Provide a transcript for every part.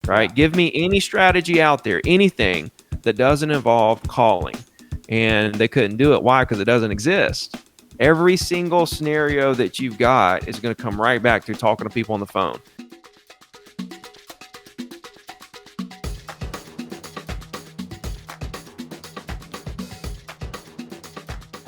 right? Give me any strategy out there, anything that doesn't involve calling. And they couldn't do it. Why? Because it doesn't exist. Every single scenario that you've got is going to come right back to talking to people on the phone.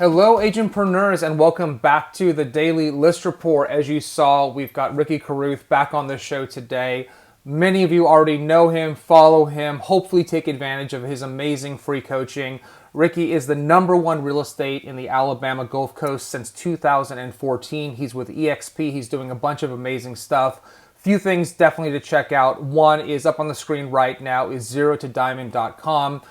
Hello, agentpreneurs, and welcome back to the Daily List Report. As you saw, we've got Ricky Carruth back on the show today. Many of you already know him, follow him, hopefully take advantage of his amazing free coaching. Ricky is the #1 real estate in the Alabama Gulf Coast since 2014. He's with EXP. He's doing a bunch of amazing stuff. Few things definitely to check out. One is up on the screen right now is zerotodiamond.com.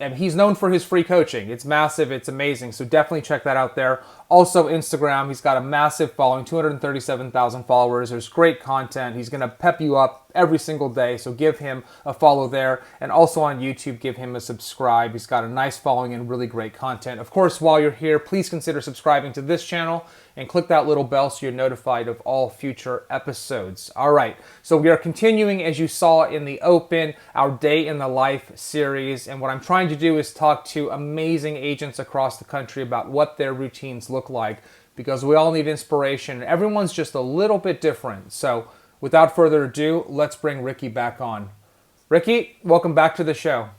And he's known for his free coaching. It's massive. It's amazing. So definitely check that out there. Also, Instagram. He's got a massive following, 237,000 followers. There's great content. He's going to pep you up every single day. So give him a follow there. And also on YouTube, give him a subscribe. He's got a nice following and really great content. Of course, while you're here, please consider subscribing to this channel and click that little bell so you're notified of all future episodes. All right, so we are continuing, as you saw in the open, our Day in the Life series. And what I'm trying to do is talk to amazing agents across the country about what their routines look like, because we all need inspiration. Everyone's just a little bit different. So without further ado, let's bring Ricky back on. Ricky, welcome back to the show.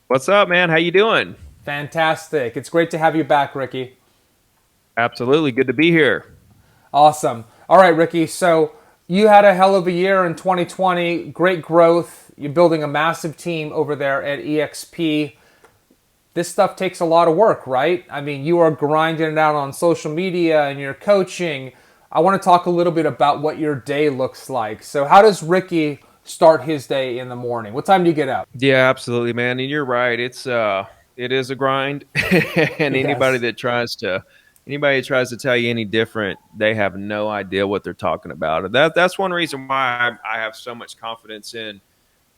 What's up, man? How you doing? Fantastic. It's great to have you back, Ricky. Absolutely. Good to be here. Awesome. All right, Ricky. So you had a hell of a year in 2020. Great growth. You're building a massive team over there at EXP. This stuff takes a lot of work, right? I mean, you are grinding it out on social media and you're coaching. I want to talk a little bit about what your day looks like. So how does Ricky start his day in the morning? What time do you get up? Yeah, absolutely, man. And you're right. It is a grind. And anybody that tries to tell you any different, they have no idea what they're talking about. That's one reason why I have so much confidence in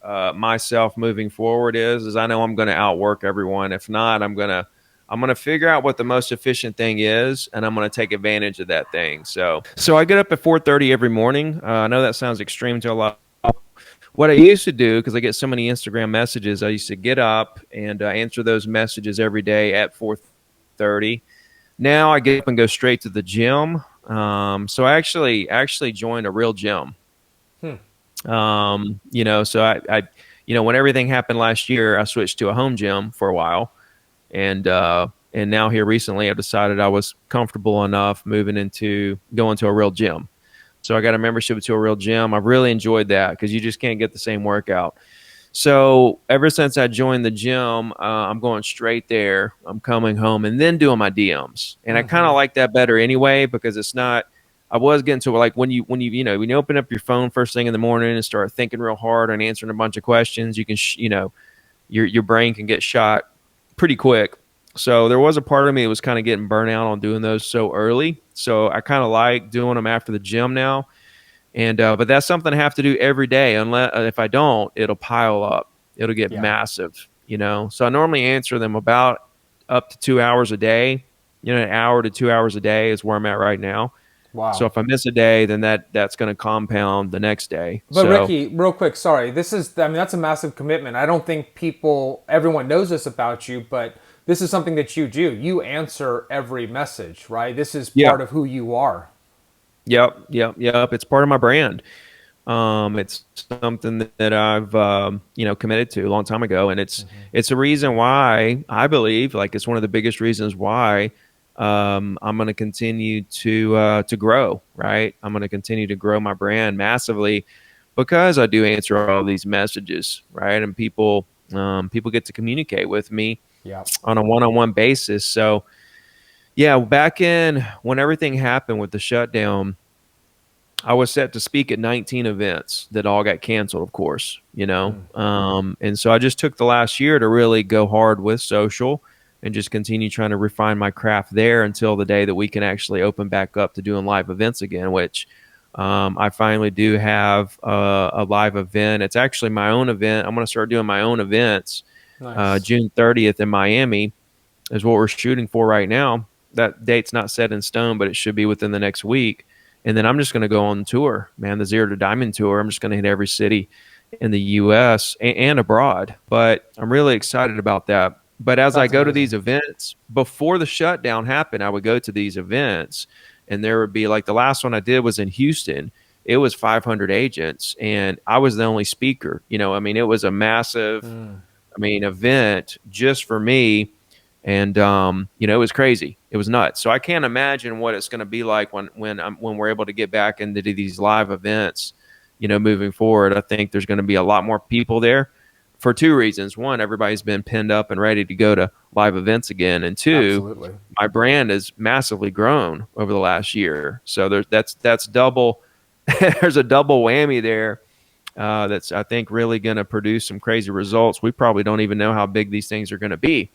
myself moving forward is I know I'm going to outwork everyone. If not, I'm going to figure out what the most efficient thing is, and I'm going to take advantage of that thing. So I get up at 4:30 every morning. I know that sounds extreme to a lot. What I used to do, because I get so many Instagram messages, I used to get up and answer those messages every day at 4:30. Now I get up and go straight to the gym. So I actually joined a real gym. So I when everything happened last year, I switched to a home gym for a while. And now here recently, I've decided I was comfortable enough moving into going to a real gym. So I got a membership to a real gym. I've really enjoyed that because you just can't get the same workout. So ever since I joined the gym, I'm going straight there. I'm coming home and then doing my DMs. And I kind of like that better anyway, because it's not, I was getting to like when you open up your phone first thing in the morning and start thinking real hard and answering a bunch of questions, you can, your brain can get shot pretty quick. So there was a part of me that was kind of getting burnt out on doing those so early. So I kind of like doing them after the gym now. And but that's something I have to do every day. Unless if I don't, it'll pile up. It'll get massive, So I normally answer them about up to 2 hours a day. An hour to 2 hours a day is where I'm at right now. Wow. So if I miss a day, then that's going to compound the next day. But Ricky, real quick, sorry. That's a massive commitment. I don't think everyone knows this about you, but this is something that you do. You answer every message, right? This is part of who you are. Yep. It's part of my brand. It's something that I've, committed to a long time ago. And it's a reason why I believe, like, it's one of the biggest reasons why I'm going to continue to grow, right? I'm going to continue to grow my brand massively because I do answer all these messages, right? And people get to communicate with me on a one-on-one basis. So back in when everything happened with the shutdown, I was set to speak at 19 events that all got canceled, of course, and so I just took the last year to really go hard with social and just continue trying to refine my craft there until the day that we can actually open back up to doing live events again, which I finally do have a live event. It's actually my own event. I'm going to start doing my own events. Nice. June 30th in Miami is what we're shooting for right now. That date's not set in stone, but it should be within the next week. And then I'm just going to go on tour, man, the Zero to Diamond tour. I'm just going to hit every city in the US and abroad. But I'm really excited about that. But as I That's go to amazing. these events, before the shutdown happened, I would go to these events and there would be like the last one I did was in Houston. It was 500 agents and I was the only speaker. I mean, it was a massive, Mm, event just for me. And it was crazy. It was nuts. So I can't imagine what it's going to be like when we're able to get back into these live events. Moving forward, I think there's going to be a lot more people there for two reasons. One, everybody's been pinned up and ready to go to live events again, and two, absolutely. my brand has massively grown over the last year. So that's double. There's a double whammy there. That's I think really going to produce some crazy results. We probably don't even know how big these things are going to be.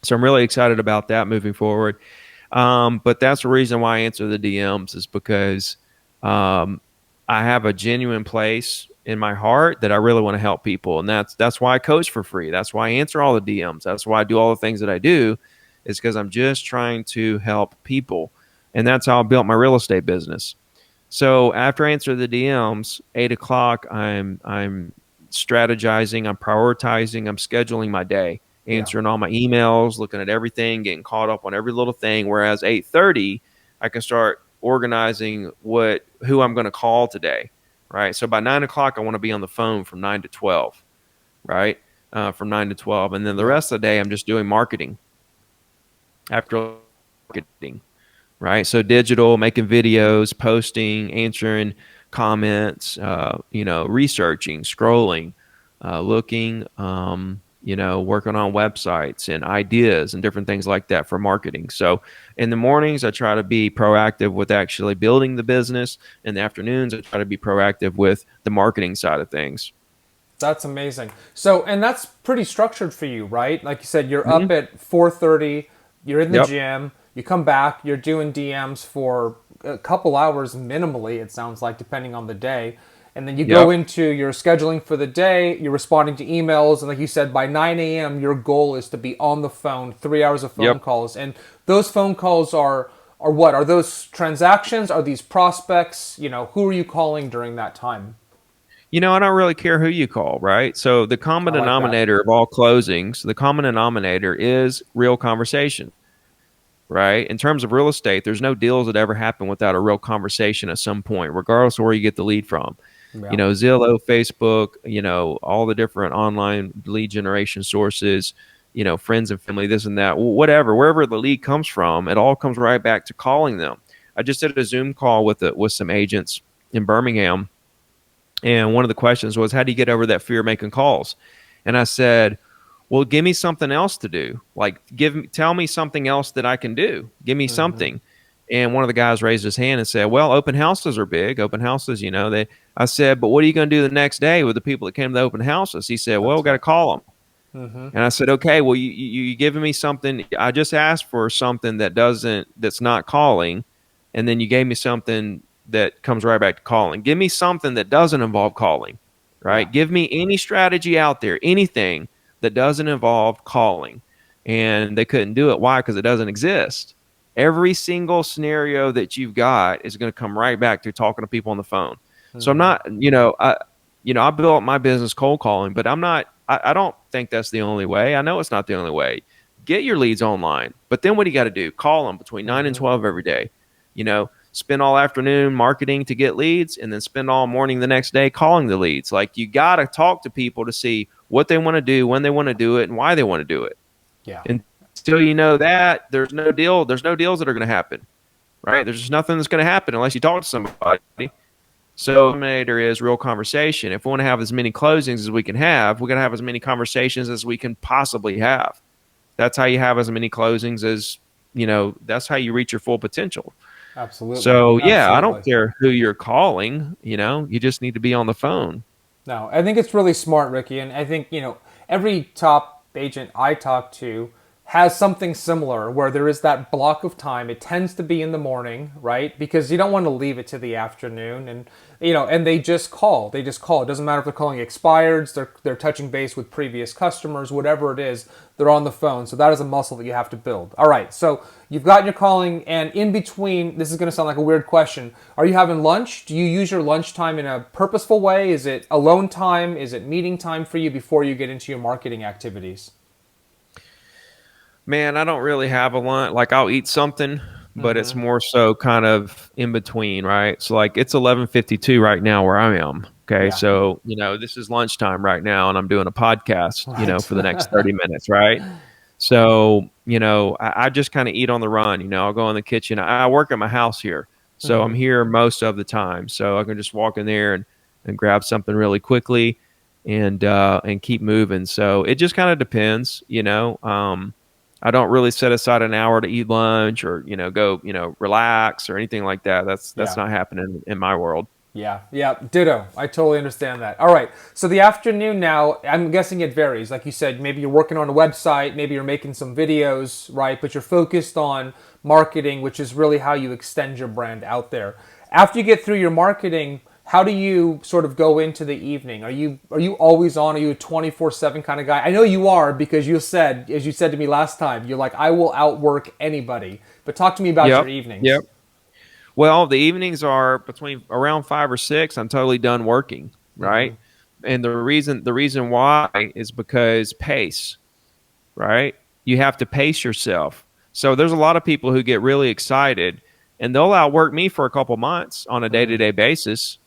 So I'm really excited about that moving forward. But that's the reason why I answer the DMs is because um, I have a genuine place in my heart that I really want to help people, and that's why I coach for free. That's why I answer all the DMs. That's why I do all the things that I do, is because I'm just trying to help people, and that's how I built my real estate business. So after I answer the DMs, 8 o'clock, I'm strategizing, I'm prioritizing, I'm scheduling my day, Yeah. answering all my emails, looking at everything, getting caught up on every little thing. Whereas 8:30, I can start organizing who I'm going to call today, right? So by 9 o'clock, I want to be on the phone from 9 to 12, right? From 9 to 12, and then the Yeah. rest of the day, I'm just doing marketing. After marketing, right? So digital, making videos, posting, answering comments, researching, scrolling, looking, working on websites and ideas and different things like that for marketing. So in the mornings, I try to be proactive with actually building the business. In the afternoons, I try to be proactive with the marketing side of things. That's amazing. So, and that's pretty structured for you, right? Like you said, you're up Hmm. at 4:30, you're in the Yep. gym, you come back, you're doing DMs for a couple hours minimally, it sounds like, depending on the day. And then you go Yep. into your scheduling for the day, you're responding to emails, and like you said, by 9 a.m., your goal is to be on the phone, 3 hours of phone Yep. calls. And those phone calls are what? Are those transactions? Are these prospects? Who are you calling during that time? I don't really care who you call, right? So the common I like that. denominator of all closings, the common denominator is real conversation, right? In terms of real estate, there's no deals that ever happen without a real conversation at some point, regardless of where you get the lead from. Yeah. Zillow, Facebook, all the different online lead generation sources, friends and family, this and that, whatever, wherever the lead comes from, it all comes right back to calling them. I just did a Zoom call with some agents in Birmingham, and one of the questions was, how do you get over that fear of making calls? And I said, well, give me something else to do. Like, tell me something else that I can do. Give me Mm-hmm. something. And one of the guys raised his hand and said, well, open houses are big. Open houses, I said, but what are you going to do the next day with the people that came to the open houses? He said, well, we That's got to right. call them. Mm-hmm. And I said, okay, well, you giving me something. I just asked for something that's not calling. And then you gave me something that comes right back to calling. Give me something that doesn't involve calling, Yeah. right? Give me any strategy out there, anything that doesn't involve calling. And they couldn't do it. Why? Because it doesn't exist. Every single scenario that you've got is going to come right back to talking to people on the phone. So I'm Mm-hmm. not, I built my business cold calling, but I'm not, I don't think that's the only way. I know it's not the only way. Get your leads online, but then what do you got to do? Call them between 9 and Mm-hmm. 12 every day. Spend all afternoon marketing to get leads and then spend all morning the next day calling the leads. Like, you got to talk to people to see what they want to do, when they want to do it, and why they want to do it. Yeah. Until you know that, there's no deals that are going to happen, right? There's just nothing that's going to happen unless you talk to somebody. So, eliminator is real conversation. If we want to have as many closings as we can have, we're going to have as many conversations as we can possibly have. That's how you have as many closings as, that's how you reach your full potential. Absolutely. So, yeah, I don't Absolutely. care who you're calling, you just need to be on the phone. No, I think it's really smart, Ricky. And I think, every top agent I talk to has something similar where there is that block of time. It tends to be in the morning, right? Because you don't want to leave it to the afternoon. And and they just call. They just call. It doesn't matter if they're calling expireds, they're touching base with previous customers, whatever it is, they're on the phone. So that is a muscle that you have to build. All right. So you've got your calling, and in between, this is going to sound like a weird question. Are you having lunch? Do you use your lunchtime in a purposeful way? Is it alone time? Is it meeting time for you before you get into your marketing activities? Man, I don't really have a lunch. Like I'll eat something, but it's more so kind of in between, right? So like it's 11:52 right now where I am. Okay, Yeah. so this is lunchtime right now, and I'm doing a podcast, Right. for the next 30 minutes, right? So I just kind of eat on the run. I'll go in the kitchen. I work at my house here, so I'm here most of the time. So I can just walk in there and grab something really quickly, and keep moving. So it just kind of depends. I don't really set aside an hour to eat lunch or go relax or anything like that. That's Yeah. not happening in my world. Yeah, yeah, ditto. I totally understand that. All right, so the afternoon now, I'm guessing it varies. Like you said, maybe you're working on a website, maybe you're making some videos, right? But you're focused on marketing, which is really how you extend your brand out there. After you get through your marketing, how do you sort of go into the evening? Are you always on? Are you a 24/7 kind of guy? I know you are because you said, as you said to me last time, you're like, I will outwork anybody. But talk to me about your Yep. Yep. evenings. Well, the evenings are between around 5 or 6. I'm totally done working, right? And the reason why is because pace, right? You have to pace yourself. So there's a lot of people who get really excited, and they'll outwork me for a couple months on a day-to-day basis,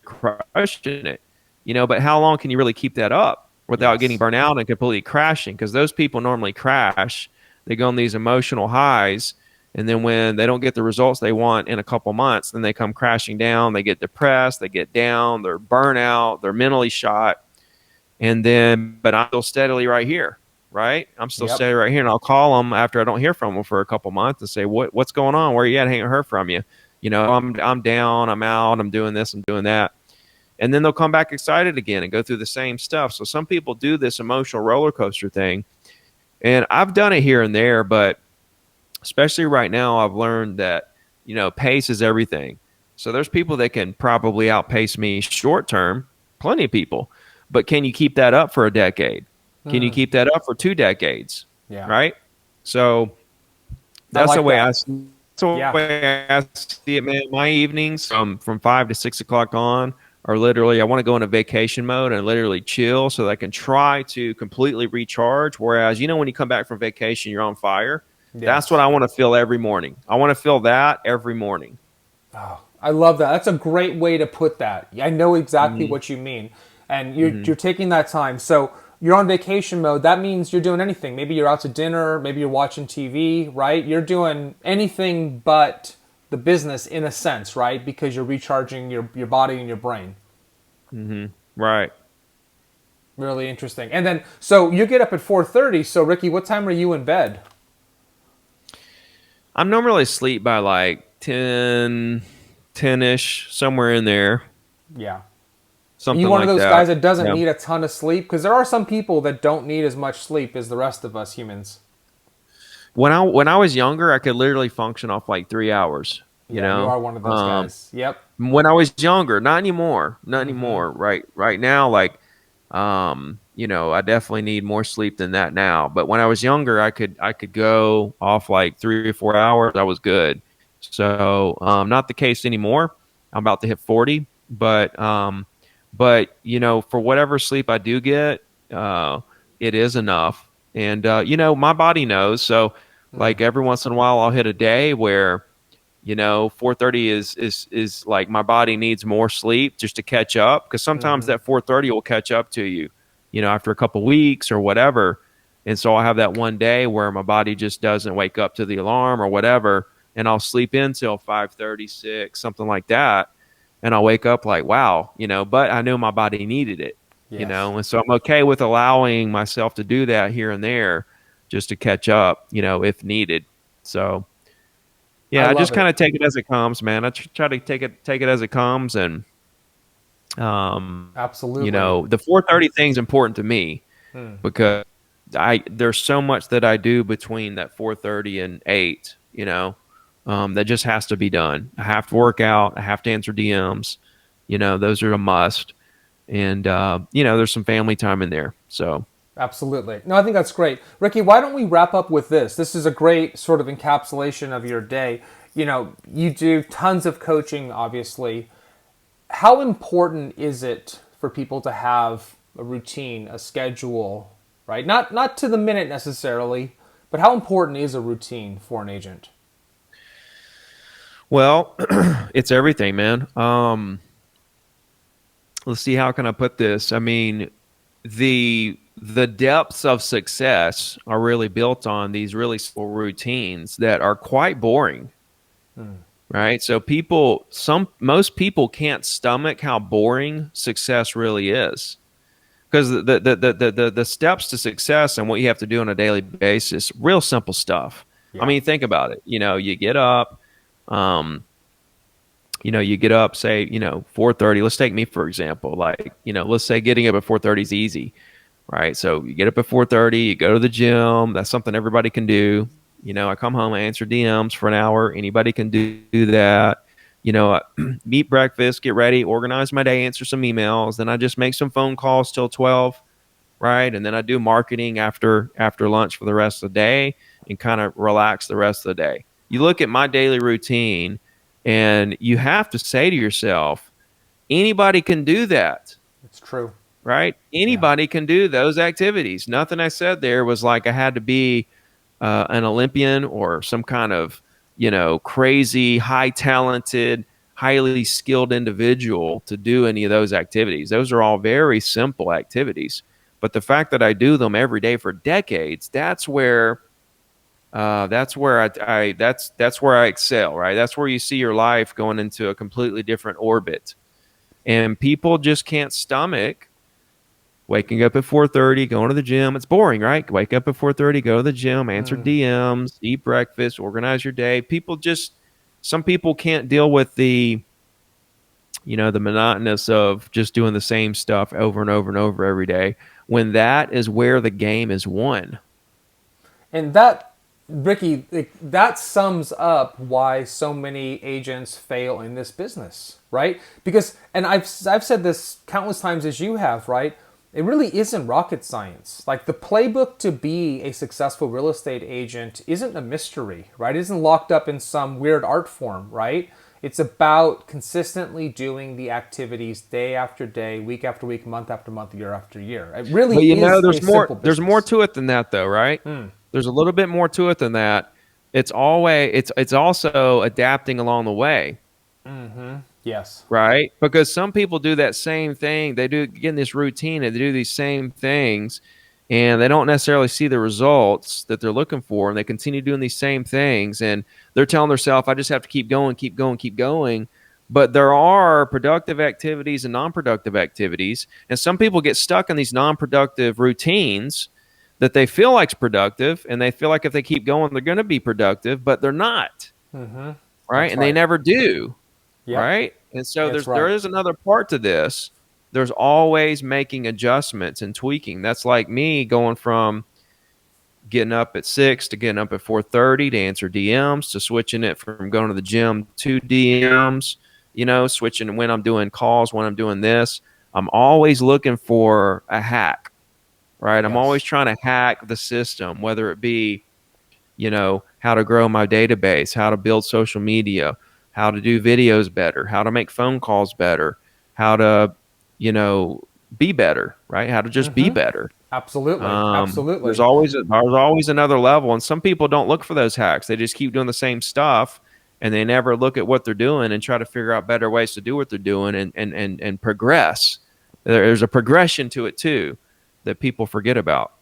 crushing it. But how long can you really keep that up without getting Yes. burnt out and completely crashing? Because those people normally crash. They go on these emotional highs, and then when they don't get the results they want in a couple months, then they come crashing down. They get depressed. They get down. They're burnout. They're mentally shot. But I'm still steadily right here, right? I'm still Yep. steady right here, and I'll call them after I don't hear from them for a couple months and say, what's going on? Where you at? I haven't heard from you. I'm down. I'm out. I'm doing this. I'm doing that. And then they'll come back excited again and go through the same stuff. So some people do this emotional roller coaster thing, and I've done it here and there, but especially right now, I've learned that pace is everything. So there's people that can probably outpace me short term, plenty of people, but can you keep that up for a decade? Can you keep that up for 2 decades? Yeah. Right? So I that's the like way that. I. That's the Yeah. way I see it, man. My evenings from 5 to 6 o'clock on are literally I want to go into vacation mode and literally chill so that I can try to completely recharge. Whereas when you come back from vacation, you're on fire. That's what Yes. I want to feel every morning. I want to feel that every morning. Oh, I love that. That's a great way to put that. I know exactly Hmm. what you mean. And you're Hmm. taking that time. So you're on vacation mode. That means you're doing anything. Maybe you're out to dinner, maybe you're watching TV, right? You're doing anything but the business in a sense, right? Because you're recharging your body and your brain. Hmm. Right. Really interesting. And then so you get up at 4:30. So Ricky, what time are you in bed? I'm normally asleep by like 10, 10-ish, somewhere in there, Yeah. Are you something one of like those that. guys that doesn't Yeah. need a ton of sleep? Because there are some people that don't need as much sleep as the rest of us humans. When I was younger, I could literally function off like 3 hours. You Yeah, you know, are one of those um, guys. Yep. when I was younger, not anymore, not anymore. Right now, like, I definitely need more sleep than that now. But when I was younger, I could go off like 3 or 4 hours. I was good. So, not the case anymore. I'm about to hit 40, but for whatever sleep I do get, it is enough. And my body knows. So, like every once in a while, I'll hit a day where 4:30 is like my body needs more sleep just to catch up because sometimes that 4:30 will catch up to you after a couple weeks or whatever. And so I'll have that one day where my body just doesn't wake up to the alarm or whatever, and I'll sleep in till 5:36, something like that, and I'll wake up like, wow, but I knew my body needed it. Yes. And so I'm okay with allowing myself to do that here and there just to catch up if needed. So I yeah, I love just kind it. of take it as it comes, man. I try to take it as it comes, and Absolutely. the 4:30 thing's important to me because there's so much that I do between that 4:30 and 8, that just has to be done. I have to work out, I have to answer DMs, those are a must. And there's some family time in there. So Absolutely. No, I think that's great. Ricky, why don't we wrap up with this? This is a great sort of encapsulation of your day. You do tons of coaching, obviously. How important is it for people to have a routine, a schedule, right? Not to the minute necessarily, but how important is a routine for an agent? well, it's everything, man. Let's see, how can I put this? I mean, the depths of success are really built on these really simple routines that are quite boring, right? So most people can't stomach how boring success really is, because the steps to success and what you have to do on a daily basis, real simple stuff. I Yeah. mean, think about it. You get up, um, you get up, say, 4:30. Let's take me for example. Like, let's say getting up at 4:30 is easy, right? So you get up at 4:30, you go to the gym. That's something everybody can do. I come home, I answer DMs for an hour. Anybody can do that. I eat breakfast, get ready, organize my day, answer some emails. Then I just make some phone calls till 12, right? And then I do marketing after lunch for the rest of the day and kind of relax the rest of the day. You look at my daily routine and you have to say to yourself, anybody can do that, It's true. right? Yeah. Anybody can do those activities. Nothing I said there was like I had to be an Olympian or some kind of, crazy, high talented, highly skilled individual to do any of those activities. Those are all very simple activities. But the fact that I do them every day for decades, that's where I excel, right? That's where you see your life going into a completely different orbit. And people just can't stomach waking up at 4:30, going to the gym. It's boring, right? Wake up at 4:30, go to the gym, answer DMs, eat breakfast, organize your day. Some people can't deal with the monotonous of just doing the same stuff over and over and over every day, when that is where the game is won. And that, Ricky, that sums up why so many agents fail in this business, right? Because, and I've said this countless times as you have, right? It really isn't rocket science. Like the playbook to be a successful real estate agent isn't a mystery, right? It isn't locked up in some weird art form, right? It's about consistently doing the activities day after day, week after week, month after month, year after year. It really But is a there's more simple there's more business. to it than that though, right? There's a little bit more to it than that. It's also adapting along the way, Yes. right? Because some people do that same thing. They do get in this routine and they do these same things and they don't necessarily see the results that they're looking for, and they continue doing these same things and they're telling themselves, I just have to keep going, keep going, keep going. But there are productive activities and non-productive activities, and some people get stuck in these non-productive routines that they feel like's productive, and they feel like if they keep going they're going to be productive, but they're not, right? That's And they right. never do, Yep. right? And so It's there right. is another part to this. There's always making adjustments and tweaking. That's like me going from getting up at 6 to getting up at 4:30 to answer DMs, to switching it from going to the gym to DMs, switching when I'm doing calls, when I'm doing this. I'm always looking for a hack, right? I'm always Yes. trying to hack the system, whether it be, how to grow my database, how to build social media, how to do videos better, how to make phone calls better, how to, you know, be better, right? How to just be better. Absolutely. There's Absolutely. always another level, and some people don't look for those hacks. They just keep doing the same stuff, and they never look at what they're doing and try to figure out better ways to do what they're doing and progress. There's a progression to it too that people forget about.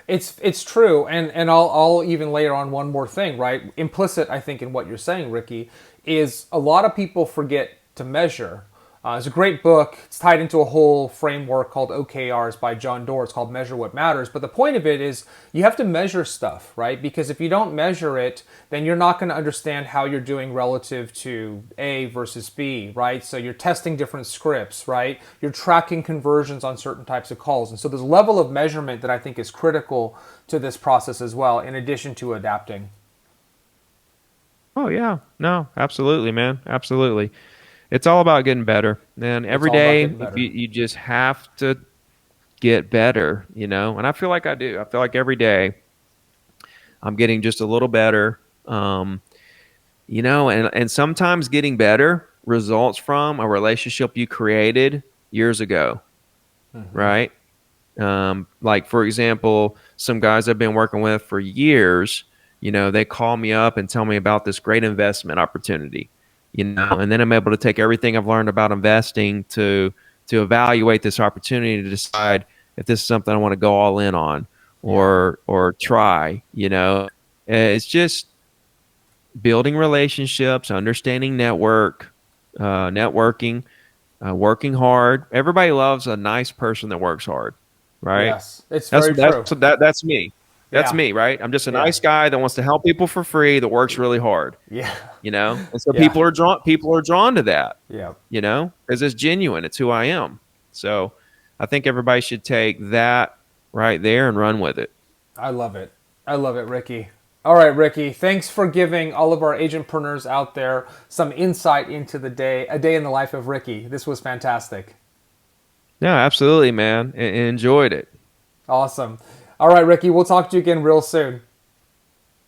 It's true, and I'll even layer on one more thing, right? Implicit, I think, in what you're saying, Ricky, is a lot of people forget to measure. It's a great book. It's tied into a whole framework called OKRs by John Doerr. It's called Measure What Matters. But the point of it is you have to measure stuff, right? Because if you don't measure it, then you're not going to understand how you're doing relative to A versus B, right? So you're testing different scripts, right? You're tracking conversions on certain types of calls. And so there's a level of measurement that I think is critical to this process as well, in addition to adapting. Oh yeah, no, absolutely, man, absolutely. It's all about getting better. And It's every all about day, getting if better. you just have to get better, you know. And I feel like I do. I feel like every day I'm getting just a little better. You know, and sometimes getting better results from a relationship you created years ago, right? Like for example, some guys I've been working with for years, you know, they call me up and tell me about this great investment opportunity, you know, and then I'm able to take everything I've learned about investing to evaluate this opportunity to decide if this is something I want to go all in on Yeah. or try, you know. It's just building relationships, understanding networking, working hard. Everybody loves a nice person that works hard, right? Yes. It's very true. That's me. That's Yeah. me, right? I'm just a Yeah. nice guy that wants to help people for free that works really hard, Yeah. you know? And so Yeah. people are drawn to that, Yeah. you know, because it's genuine. It's who I am. So I think everybody should take that right there and run with it. I love it. I love it, Ricky. All right, Ricky. Thanks for giving all of our agentpreneurs out there some insight into a day in the life of Ricky. This was fantastic. Yeah, absolutely, man. Enjoyed it. Awesome. All right, Ricky. We'll talk to you again real soon.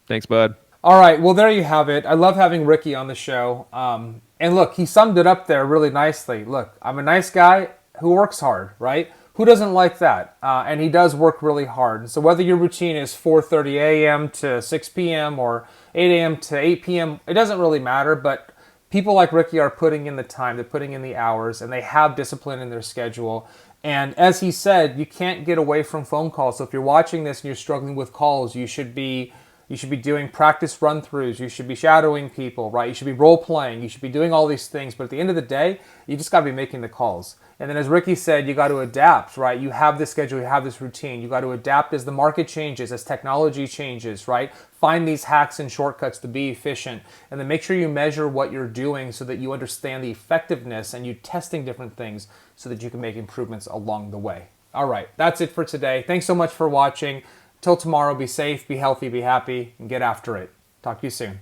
Thanks, bud. All right. Well, there you have it. I love having Ricky on the show. And look, he summed it up there really nicely. Look, I'm a nice guy who works hard, right? Who doesn't like that? And he does work really hard. And so whether your routine is 4:30 a.m. to 6 p.m. or 8 a.m. to 8 p.m., it doesn't really matter. But people like Ricky are putting in the time, they're putting in the hours, and they have discipline in their schedule. And as he said, you can't get away from phone calls. So if you're watching this and you're struggling with calls, you should be doing practice run throughs. You should be shadowing people, right? You should be role playing. You should be doing all these things. But at the end of the day, you just got to be making the calls. And then, as Ricky said, you got to adapt, right? You have this schedule, you have this routine. You got to adapt as the market changes, as technology changes, right? Find these hacks and shortcuts to be efficient. And then make sure you measure what you're doing so that you understand the effectiveness and you testing different things so that you can make improvements along the way. All right, that's it for today. Thanks so much for watching. Till tomorrow, be safe, be healthy, be happy, and get after it. Talk to you soon.